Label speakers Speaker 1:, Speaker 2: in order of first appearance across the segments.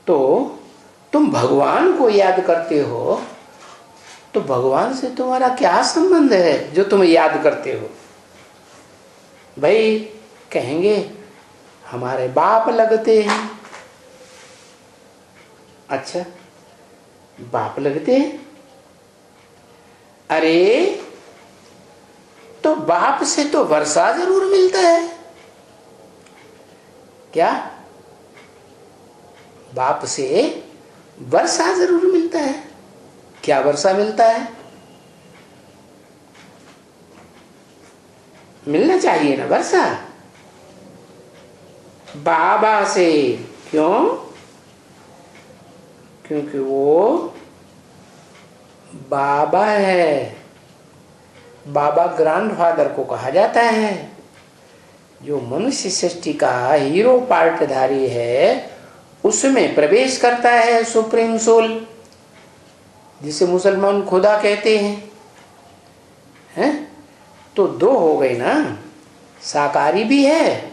Speaker 1: तो तुम भगवान को याद करते हो, तो भगवान से तुम्हारा क्या संबंध है जो तुम याद करते हो? भाई कहेंगे हमारे बाप लगते हैं। अच्छा, बाप लगते हैं? अरे तो बाप से तो वर्षा जरूर मिलता है क्या? बाप से वर्षा जरूर मिलता है क्या? वर्षा मिलता है, मिलना चाहिए ना वर्षा बाबा से। क्यों? क्योंकि वो बाबा है। बाबा ग्रैंडफादर को कहा जाता है। जो मनुष्य सृष्टि का हीरो पार्टधारी है, उसमें प्रवेश करता है सुप्रीम सोल, जिसे मुसलमान खुदा कहते हैं। तो दो हो गए ना, साकारी भी है,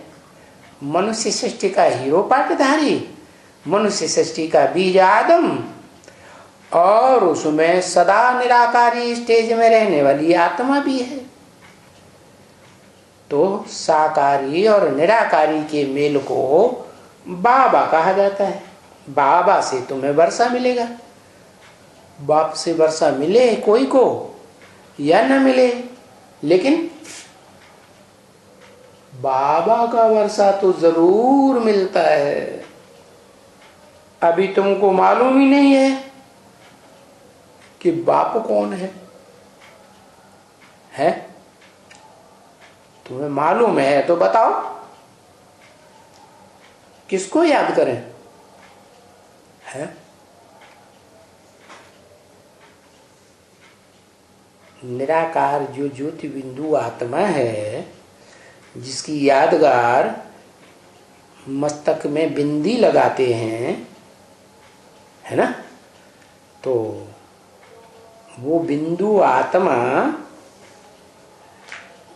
Speaker 1: मनुष्य सृष्टि का हीरो पार्टधारी, मनुष्य सृष्टि का बीज आदम, और उसमें सदा निराकारी स्टेज में रहने वाली आत्मा भी है। तो साकारी और निराकारी के मेल को बाबा कहा जाता है। बाबा से तुम्हें वर्षा मिलेगा। बाप से वर्षा मिले कोई को या न मिले, लेकिन बाबा का वर्षा तो जरूर मिलता है। अभी तुमको मालूम ही नहीं है कि बाप कौन है? तुम्हें मालूम है तो बताओ, किसको याद करें? है निराकार जो ज्योति बिंदु आत्मा है, जिसकी यादगार मस्तक में बिंदी लगाते हैं, है ना? तो वो बिंदु आत्मा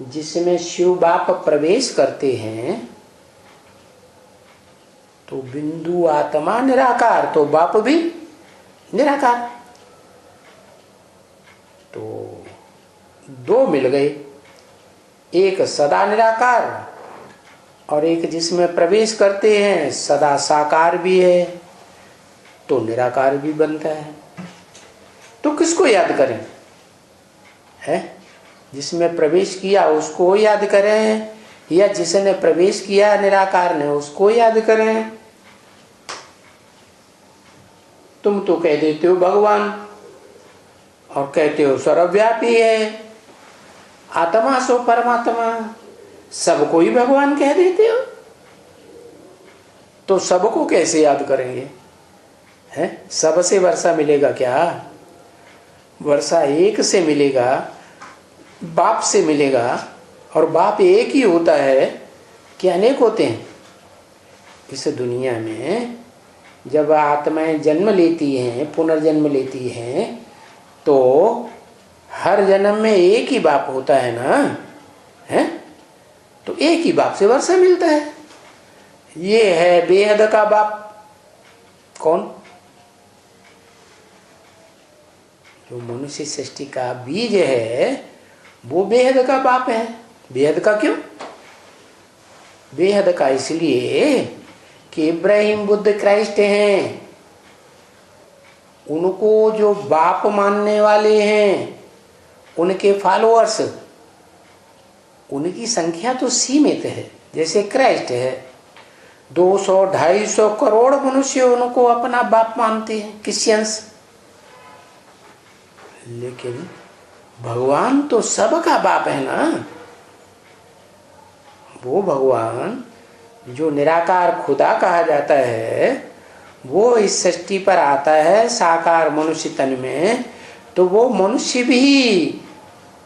Speaker 1: जिसमें शिव बाप प्रवेश करते हैं, तो बिंदु आत्मा निराकार, तो बाप भी निराकार। तो दो मिल गए, एक सदा निराकार और एक जिसमें प्रवेश करते हैं सदा साकार भी है, तो निराकार भी बनता है। तो किसको याद करें? है जिसमें प्रवेश किया उसको याद करें, या जिसने प्रवेश किया निराकार ने उसको याद करें? तुम तो कह देते हो भगवान, और कहते हो सर्वव्यापी है, आत्मा सो परमात्मा, सबको ही भगवान कह देते हो। तो सबको कैसे याद करेंगे? है सबसे वर्षा मिलेगा क्या? वर्षा एक से मिलेगा, बाप से मिलेगा। और बाप एक ही होता है कि अनेक होते हैं? इस दुनिया में जब आत्माएं जन्म लेती हैं, पुनर्जन्म लेती हैं, तो हर जन्म में एक ही बाप होता है ना, है? तो एक ही बाप से वर्षा मिलता है। ये है बेहद का बाप। कौन? जो मनुष्य सृष्टि का बीज है वो बेहद का बाप है। बेहद का क्यों? बेहद का इसलिए कि इब्राहिम बुद्ध क्राइस्ट हैं, उनको जो बाप मानने वाले हैं, उनके फॉलोअर्स, उनकी संख्या तो सीमित है। जैसे क्राइस्ट है, 200-250 करोड़ मनुष्य उनको अपना बाप मानते हैं, क्रिश्चियंस। लेकिन भगवान तो सबका बाप है ना। वो भगवान जो निराकार खुदा कहा जाता है, वो इस सृष्टि पर आता है साकार मनुष्य तन में। तो वो मनुष्य भी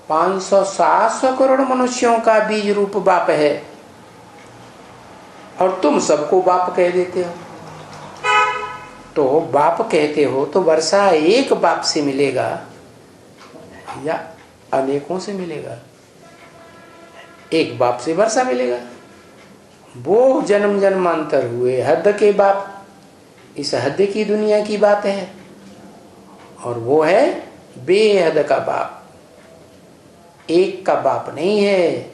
Speaker 1: 500-700 करोड़ मनुष्यों का बीज रूप बाप है, और तुम सबको बाप कह देते हो। तो बाप कहते हो तो वर्षा एक बाप से मिलेगा या अनेकों से मिलेगा? एक बाप से वर्षा मिलेगा। वो जन्म जन्मांतर हुए हद के बाप, इस हद की दुनिया की बात है, और वो है बेहद का बाप। एक का बाप नहीं है,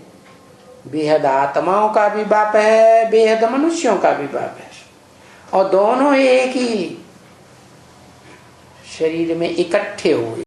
Speaker 1: बेहद आत्माओं का भी बाप है, बेहद मनुष्यों का भी बाप है, और दोनों एक ही शरीर में इकट्ठे हुए।